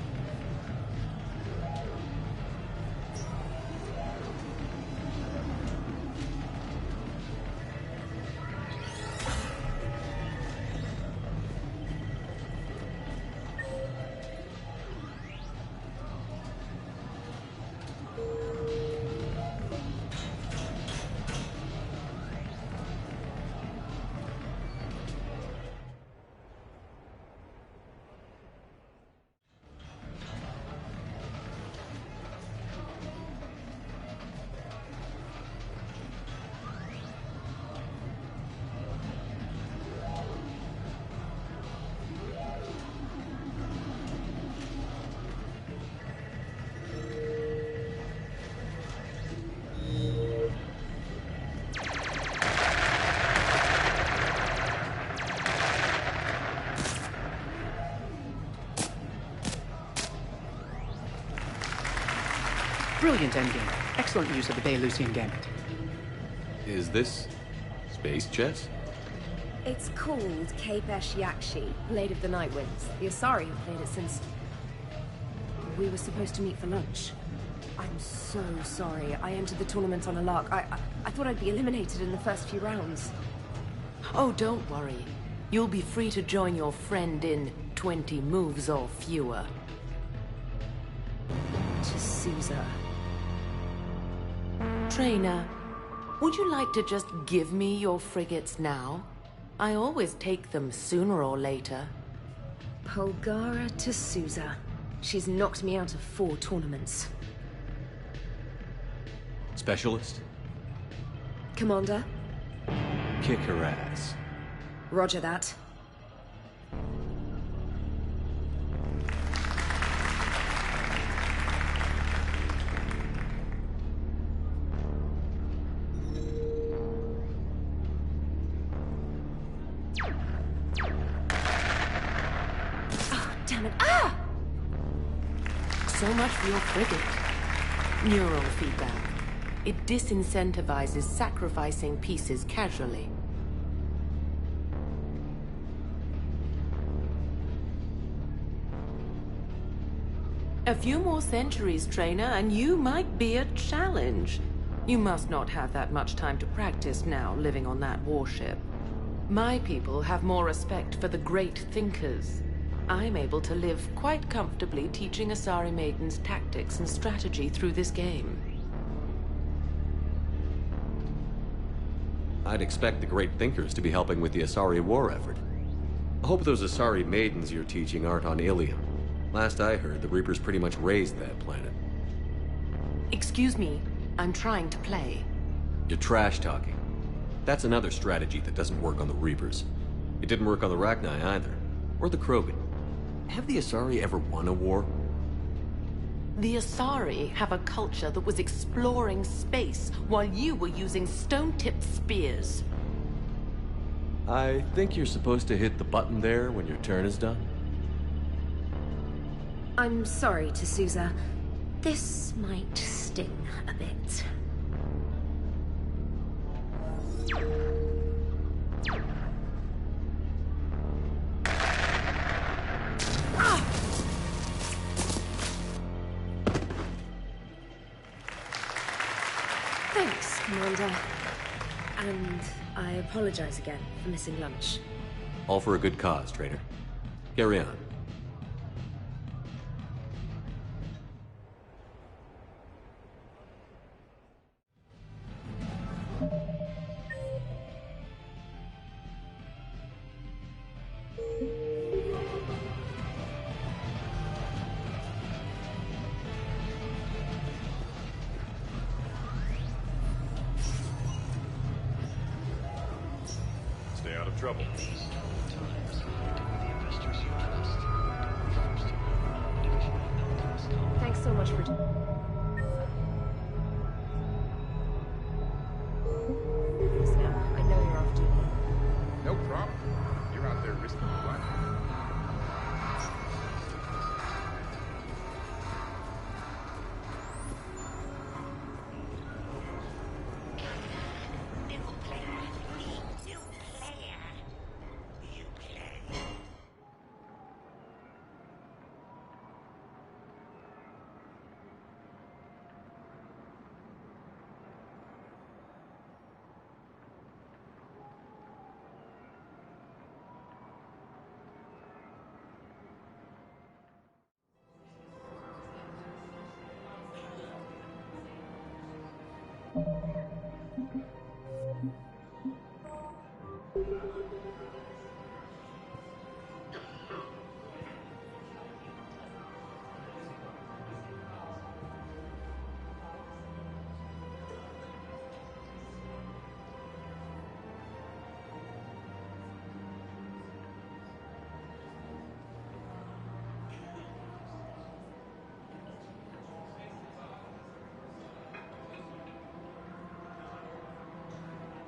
S17: Brilliant endgame. Excellent use of the Baylusian Gambit.
S12: Is this space chess?
S16: It's called Kapesh Yakshi, Blade of the Night Winds. The Asari have played it since... we were supposed to meet for lunch. I'm so sorry. I entered the tournament on a lark. I thought I'd be eliminated in the first few rounds.
S24: Oh, don't worry. You'll be free to join your friend in 20 moves or fewer.
S16: To Caesar.
S24: Trainer, would you like to just give me your frigates now? I always take them sooner or later.
S16: Polgara to Sousa. She's knocked me out of 4 tournaments.
S12: Specialist?
S16: Commander?
S12: Kick her ass.
S16: Roger that.
S24: So much for your frigate. Neural feedback. It disincentivizes sacrificing pieces casually. A few more centuries, Trainer, and you might be a challenge. You must not have that much time to practice now, living on that warship. My people have more respect for the great thinkers. I'm able to live quite comfortably teaching Asari maidens tactics and strategy through this game.
S12: I'd expect the great thinkers to be helping with the Asari war effort. I hope those Asari maidens you're teaching aren't on Ilium. Last I heard, the Reapers pretty much raised that planet.
S24: Excuse me, I'm trying to play.
S12: You're trash-talking. That's another strategy that doesn't work on the Reapers. It didn't work on the Rachni either, or the Krogan. Have the Asari ever won a war?
S24: The Asari have a culture that was exploring space while you were using stone-tipped spears.
S12: I think you're supposed to hit the button there when your turn is done.
S16: I'm sorry, T'Souza. This might sting a bit. Thanks, Commander. And I apologize again for missing lunch.
S12: All for a good cause, traitor. Carry on.
S5: Stay out of trouble.
S16: Thanks so much for... Now, I know you're off duty.
S5: No problem. You're out there risking your life.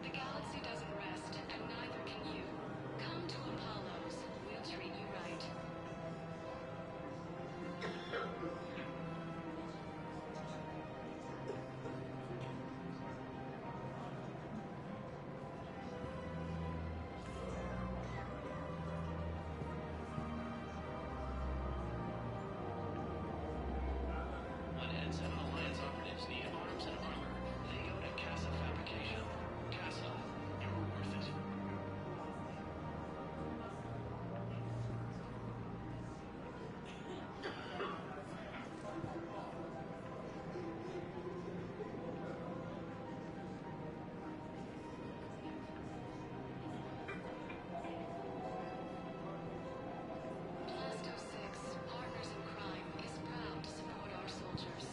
S2: The galaxy doesn't rest, and neither can you. Come to Apollo's. We'll treat you right.
S1: When Eds and Alliance operatives need arms and armor, they go to Casa Fabrication. Casa, you're worth it.
S2: Plasto 6, Partners in Crime, is proud to support our soldiers.